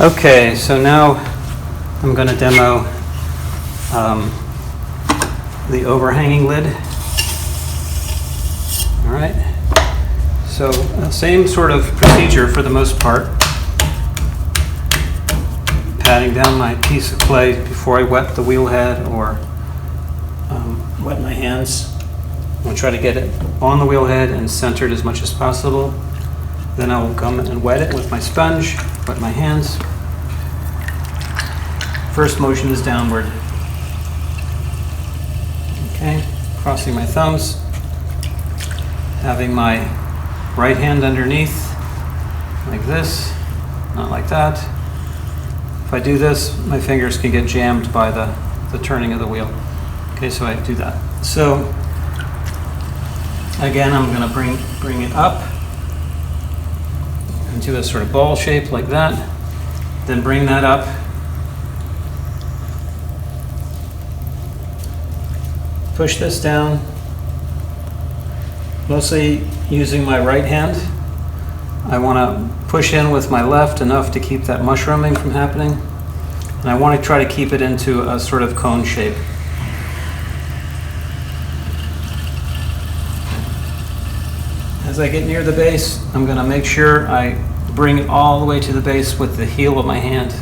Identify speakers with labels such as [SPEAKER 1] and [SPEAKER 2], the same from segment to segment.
[SPEAKER 1] Okay, so now I'm going to demo the overhanging lid. All right, so same sort of procedure for the most part. Patting down my piece of clay before I wet the wheel head or wet my hands. I'm going to try to get it on the wheel head and centered as much as possible. Then I will come and wet it with my sponge, wet my hands. First motion is downward. Okay, crossing my thumbs, having my right hand underneath, like this, not like that. If I do this, my fingers can get jammed by the turning of the wheel. Okay, so I do that. So again, I'm going to bring it up into a sort of ball shape like that. Then bring that up. Push this down, mostly using my right hand. I want to push in with my left enough to keep that mushrooming from happening. And I want to try to keep it into a sort of cone shape. As I get near the base, I'm going to make sure I bring it all the way to the base with the heel of my hand.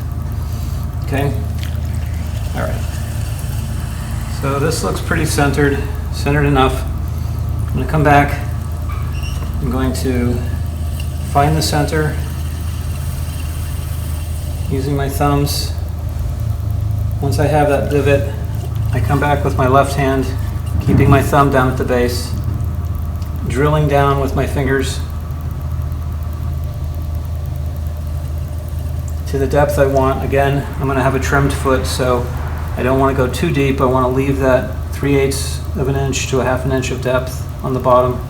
[SPEAKER 1] Okay? All right. So this looks pretty centered enough. I'm going to come back. I'm going to find the center using my thumbs. Once I have that divot, I come back with my left hand, keeping my thumb down at the base, drilling down with my fingers to the depth I want. Again, I'm going to have a trimmed foot, so I don't want to go too deep. I want to leave that 3/8 of an inch to a 1/2 inch of depth on the bottom.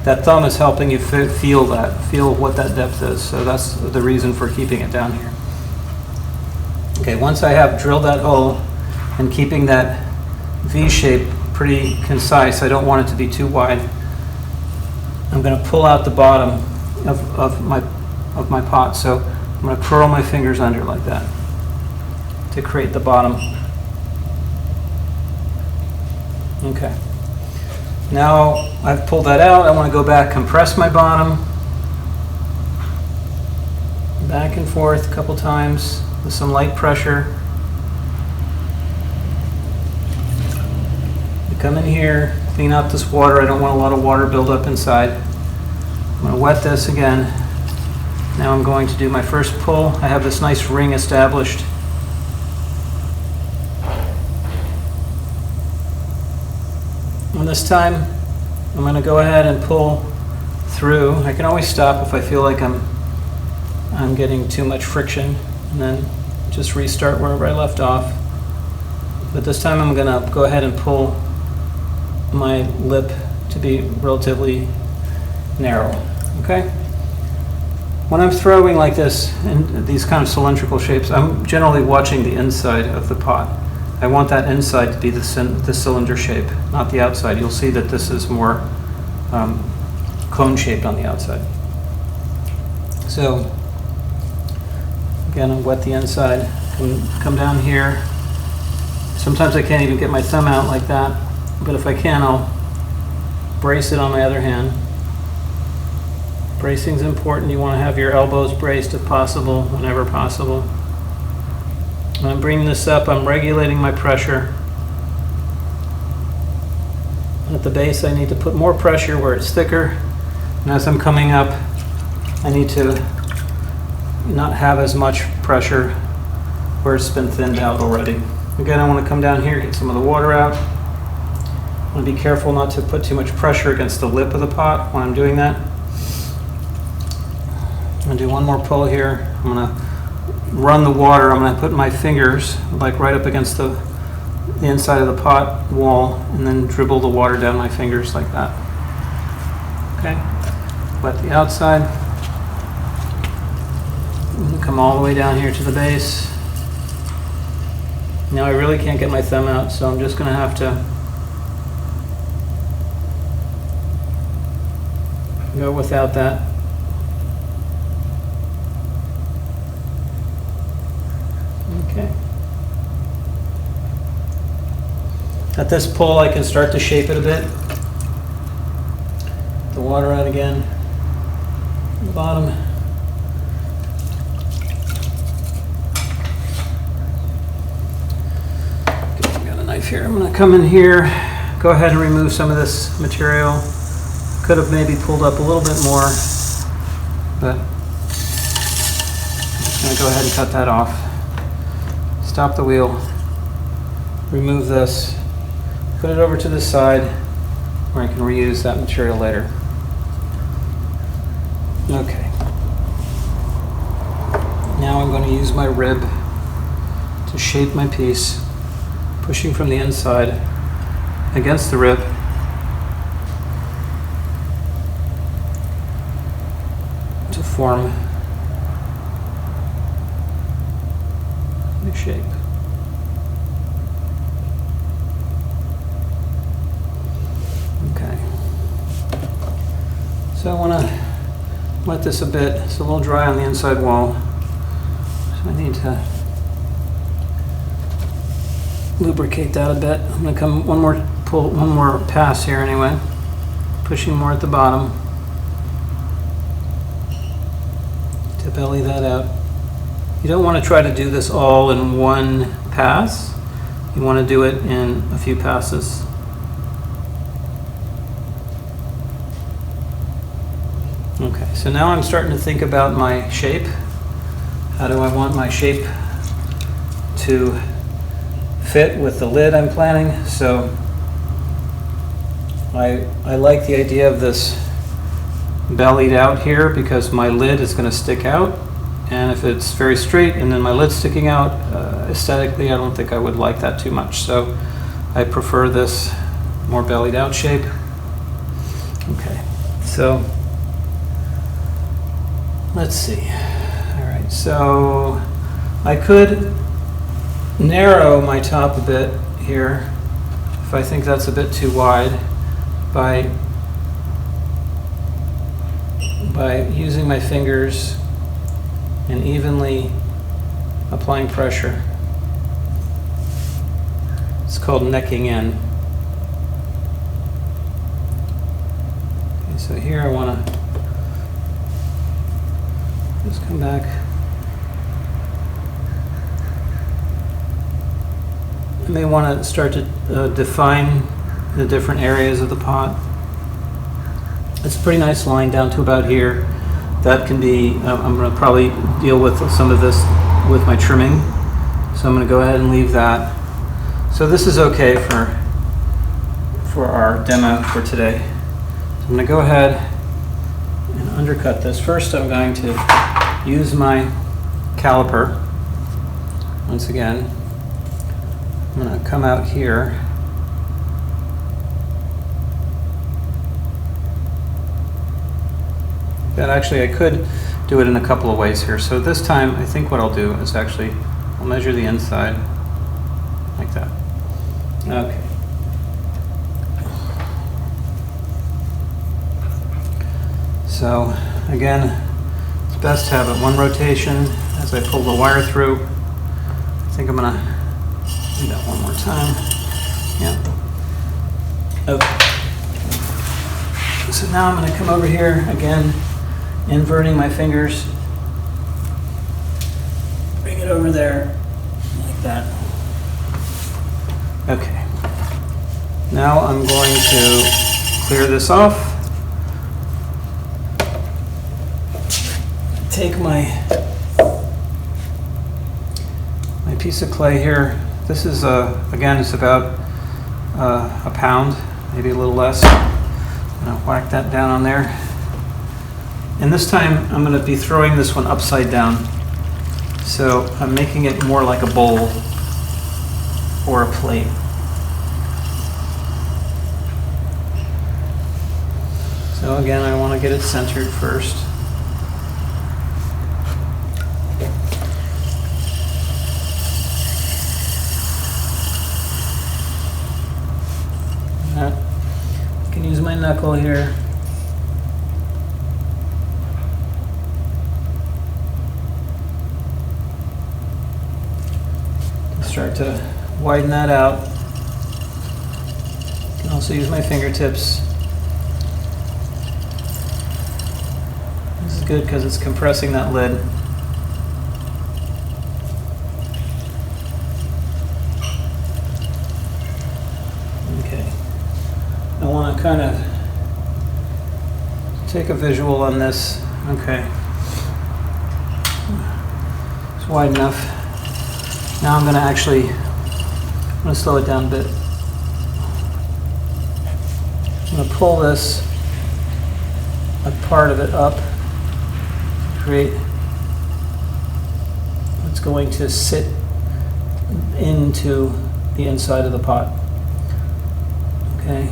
[SPEAKER 1] That thumb is helping you feel what that depth is. So that's the reason for keeping it down here. Okay, once I have drilled that hole and keeping that V shape pretty concise, I don't want it to be too wide. I'm going to pull out the bottom of my pot. So I'm going to curl my fingers under like that to create the bottom. Okay. Now I've pulled that out. I want to go back, compress my bottom, back and forth a couple times with some light pressure. I come in here, clean out this water. I don't want a lot of water build up inside. I'm going to wet this again. Now I'm going to do my first pull. I have this nice ring established. And this time, I'm going to go ahead and pull through. I can always stop if I feel like I'm getting too much friction, and then just restart wherever I left off. But this time I'm going to go ahead and pull my lip to be relatively narrow. Okay? When I'm throwing like this in these kind of cylindrical shapes, I'm generally watching the inside of the pot. I want that inside to be the cylinder shape, not the outside. You'll see that this is more cone shaped on the outside. So again, I'll wet the inside, come down here. Sometimes I can't even get my thumb out like that, but if I can, I'll brace it on my other hand. Bracing is important. You want to have your elbows braced if possible, whenever possible. When I'm bringing this up, I'm regulating my pressure. At the base, I need to put more pressure where it's thicker. And as I'm coming up, I need to not have as much pressure where it's been thinned out already. Again, I want to come down here, get some of the water out. I want to be careful not to put too much pressure against the lip of the pot when I'm doing that. I'm going to do one more pull here. I'm going to run the water. I'm going to put my fingers like right up against the inside of the pot wall and then dribble the water down my fingers like that. Okay, wet the outside. And come all the way down here to the base. Now I really can't get my thumb out, so I'm just going to have to go without that. Okay. At this pull, I can start to shape it a bit. The water out again. The bottom. Okay, I've got a knife here. I'm going to come in here, go ahead and remove some of this material. Could have maybe pulled up a little bit more, but I'm just going to go ahead and cut that off. Stop the wheel. Remove this. Put it over to the side where I can reuse that material later. Okay. Now I'm going to use my rib to shape my piece, pushing from the inside against the rib. To form the shape. Okay. So I want to wet this a bit. It's a little dry on the inside wall. So I need to lubricate that a bit. I'm going to come one more pass here anyway. Pushing more at the bottom to belly that out. You don't want to try to do this all in one pass. You want to do it in a few passes. Okay, so now I'm starting to think about my shape. How do I want my shape to fit with the lid I'm planning? So I like the idea of this bellied out here because my lid is going to stick out. And if it's very straight and then my lid's sticking out, aesthetically I don't think I would like that too much. So I prefer this more bellied out shape. Okay, so let's see. All right, so I could narrow my top a bit here if I think that's a bit too wide by using my fingers and evenly applying pressure. It's called necking in. Okay, so here I want to just come back. I may want to start to define the different areas of the pot. It's a pretty nice line down to about here. That can be, I'm going to probably deal with some of this with my trimming. So I'm going to go ahead and leave that. So this is okay for our demo for today. So I'm going to go ahead and undercut this. First I'm going to use my caliper. Once again, I'm going to come out here. But actually I could do it in a couple of ways here. So this time I think what I'll do is actually I'll measure the inside like that. Okay. So again, it's best to have it one rotation as I pull the wire through. I think I'm gonna do that one more time. Yeah. Okay. So now I'm gonna come over here again, inverting my fingers. Bring it over there like that. Okay. Now I'm going to clear this off. Take my piece of clay here. This is again, it's about a pound, maybe a little less. I'm gonna whack that down on there. And this time I'm gonna be throwing this one upside down. So I'm making it more like a bowl or a plate. So again, I want to get it centered first. I can use my knuckle here. start to widen that out. I can also use my fingertips. This is good because it's compressing that lid. Okay. I want to kind of take a visual on this. Okay. It's wide enough. Now I'm going to actually, I'm going to slow it down a bit. I'm going to pull this, a part of it up, create what's going to sit into the inside of the pot. Okay.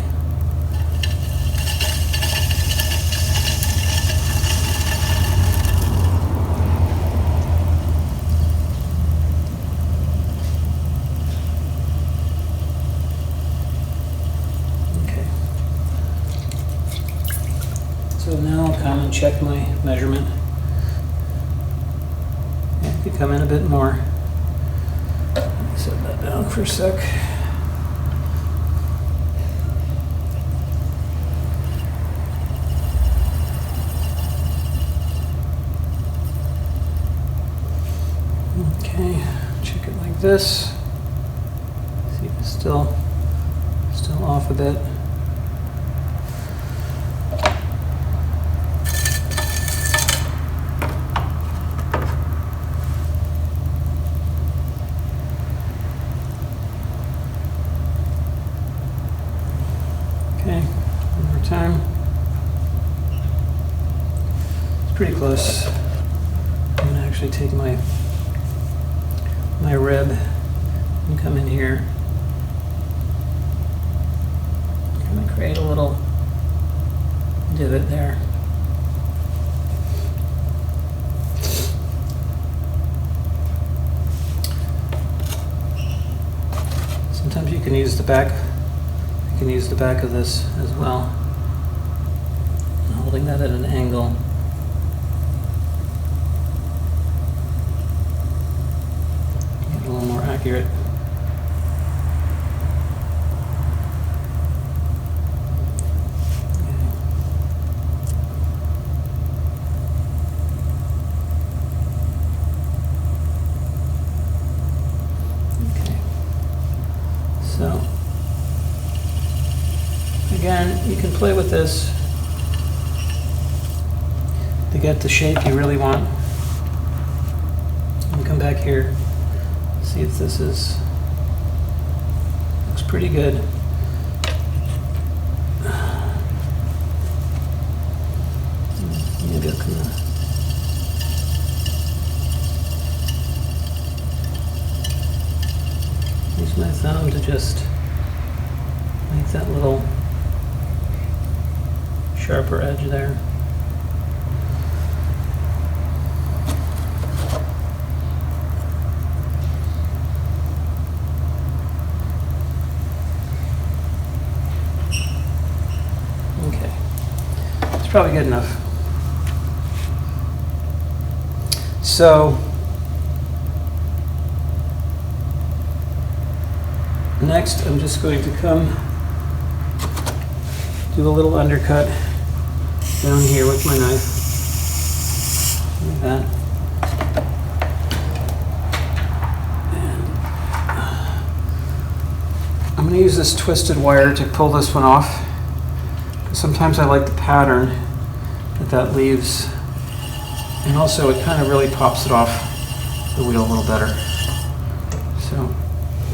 [SPEAKER 1] So now I'll come and check my measurement. I could come in a bit more. Let me set that down for a sec. Okay, check it like this. See if it's still off a bit. Okay, one more time. It's pretty close. I'm going to actually take my rib and come in here. I'm going to create a little divot there. Sometimes you can use the back. You can use the back of this as well. I'm holding that at an angle. Get a little more accurate. So, again, you can play with this to get the shape you really want. And come back here, see if this looks pretty good. Maybe I'll kind of use my thumb to just make that little sharper edge there. Okay, it's probably good enough. So next, I'm just going to come do a little undercut down here with my knife, like that. And I'm going to use this twisted wire to pull this one off. Sometimes I like the pattern that leaves, and also it kind of really pops it off the wheel a little better. So I'm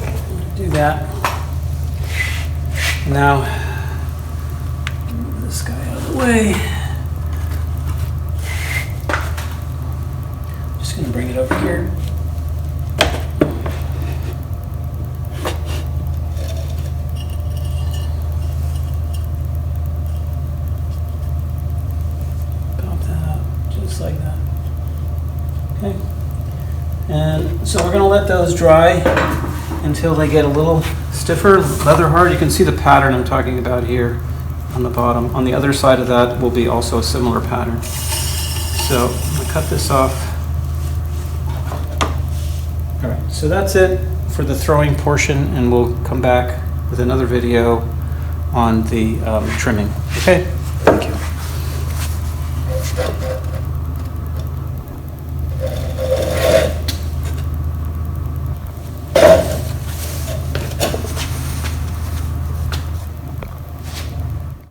[SPEAKER 1] going to do that. Now, move this guy out of the way. Just going to bring it over here. Pop that out, just like that. Okay. And so we're going to let those dry until they get a little stiffer, leather hard. You can see the pattern I'm talking about here on the bottom. On the other side of that will be also a similar pattern. So I'm going to cut this off. All right, so that's it. for the throwing portion, and we'll come back with another video on the trimming. Okay, thank you.